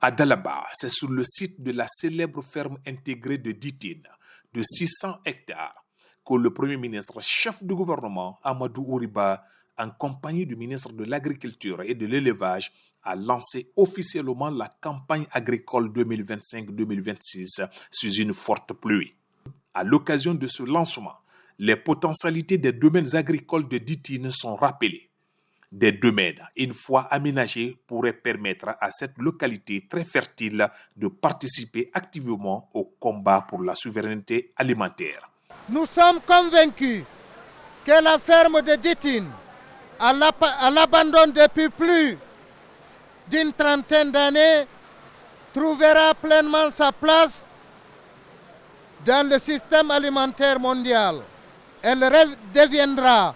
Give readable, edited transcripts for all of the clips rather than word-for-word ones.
À Dalaba, c'est sur le site de la célèbre ferme intégrée de Ditine, de 600 hectares, que le Premier ministre, chef du gouvernement, Amadou Ouriba, en compagnie du ministre de l'Agriculture et de l'Élevage, a lancé officiellement la campagne agricole 2025-2026 sous une forte pluie. À l'occasion de ce lancement, les potentialités des domaines agricoles de Ditine sont rappelées. Des domaines, une fois aménagés, pourraient permettre à cette localité très fertile de participer activement au combat pour la souveraineté alimentaire. Nous sommes convaincus que la ferme de Ditine, à l'abandon depuis plus d'une trentaine d'années, trouvera pleinement sa place dans le système alimentaire mondial. Elle deviendra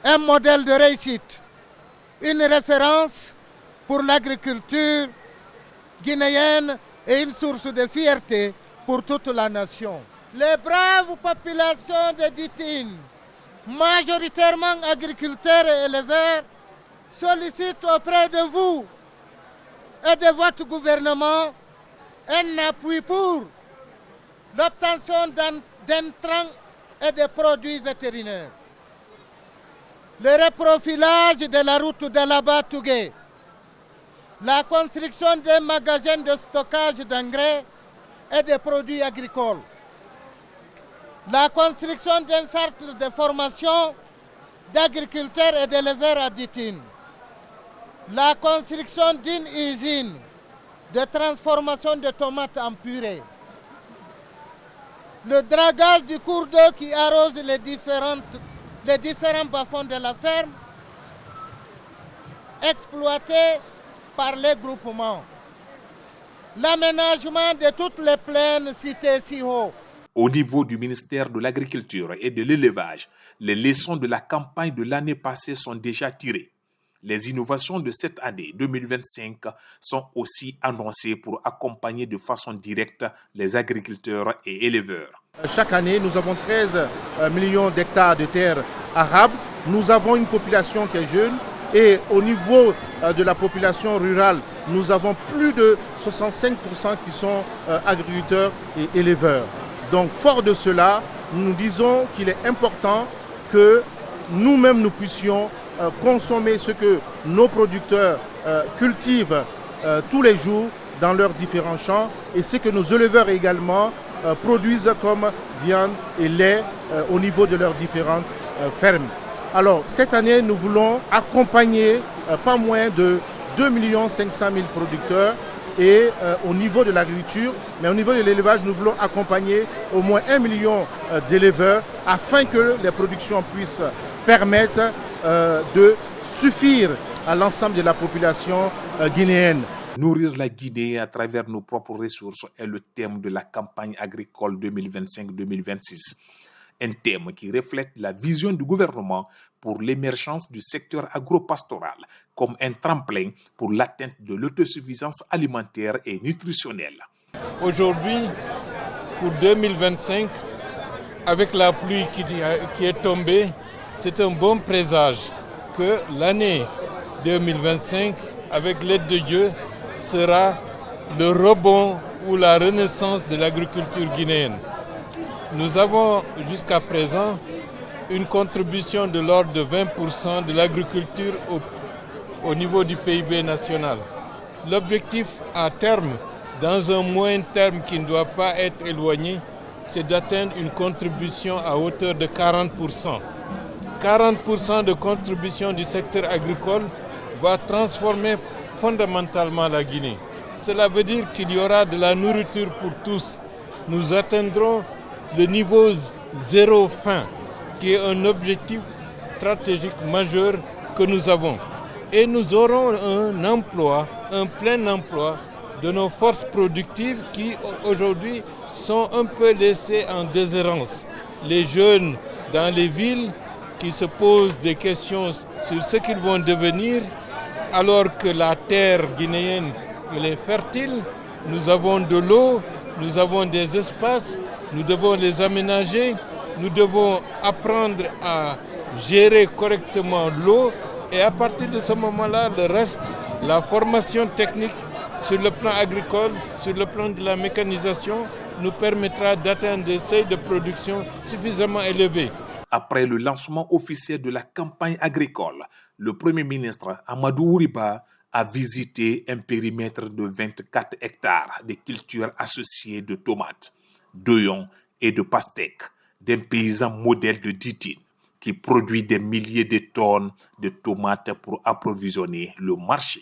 un modèle de réussite, une référence pour l'agriculture guinéenne et une source de fierté pour toute la nation. Les braves populations de Ditine, majoritairement agriculteurs et éleveurs, sollicitent auprès de vous et de votre gouvernement un appui pour l'obtention d'intrants et de produits vétérinaires. Le reprofilage de la route d'Alaba-Tougué, la construction d'un magasin de stockage d'engrais et de produits agricoles, la construction d'un centre de formation d'agriculteurs et d'éleveurs à Ditine, la construction d'une usine de transformation de tomates en purée, le dragage du cours d'eau qui arrose les différents bas-fonds de la ferme, exploités par les groupements, l'aménagement de toutes les plaines citées si haut. Au niveau du ministère de l'Agriculture et de l'Élevage, les leçons de la campagne de l'année passée sont déjà tirées. Les innovations de cette année 2025 sont aussi annoncées pour accompagner de façon directe les agriculteurs et éleveurs. Chaque année, nous avons 13 millions d'hectares de terres arables. Nous avons une population qui est jeune et au niveau de la population rurale, nous avons plus de 65% qui sont agriculteurs et éleveurs. Donc, fort de cela, nous disons qu'il est important que nous-mêmes nous puissions consommer ce que nos producteurs cultivent tous les jours dans leurs différents champs et ce que nos éleveurs également produisent comme viande et lait au niveau de leurs différentes fermes. Alors cette année, nous voulons accompagner pas moins de 2 500 000 producteurs et au niveau de l'agriculture, mais au niveau de l'élevage, nous voulons accompagner au moins 1 million d'éleveurs afin que les productions puissent permettre de suffire à l'ensemble de la population guinéenne. Nourrir la Guinée à travers nos propres ressources est le thème de la campagne agricole 2025-2026. Un thème qui reflète la vision du gouvernement pour l'émergence du secteur agropastoral comme un tremplin pour l'atteinte de l'autosuffisance alimentaire et nutritionnelle. Aujourd'hui, pour 2025, avec la pluie qui est tombée, c'est un bon présage que l'année 2025, avec l'aide de Dieu, sera le rebond ou la renaissance de l'agriculture guinéenne. Nous avons jusqu'à présent une contribution de l'ordre de 20% de l'agriculture au niveau du PIB national. L'objectif à terme, dans un moyen terme qui ne doit pas être éloigné, c'est d'atteindre une contribution à hauteur de 40%. 40% de contribution du secteur agricole va transformer fondamentalement la Guinée. Cela veut dire qu'il y aura de la nourriture pour tous. Nous atteindrons le niveau zéro faim, qui est un objectif stratégique majeur que nous avons. Et nous aurons un emploi, un plein emploi de nos forces productives qui aujourd'hui sont un peu laissées en déshérence. Les jeunes dans les villes qui se posent des questions sur ce qu'ils vont devenir, alors que la terre guinéenne elle est fertile, nous avons de l'eau, nous avons des espaces, nous devons les aménager, nous devons apprendre à gérer correctement l'eau et à partir de ce moment-là, le reste, la formation technique sur le plan agricole, sur le plan de la mécanisation, nous permettra d'atteindre des seuils de production suffisamment élevés. Après le lancement officiel de la campagne agricole, le Premier ministre Amadou Ouriba a visité un périmètre de 24 hectares de cultures associées de tomates, d'oignons et de pastèques, d'un paysan modèle de Ditine qui produit des milliers de tonnes de tomates pour approvisionner le marché.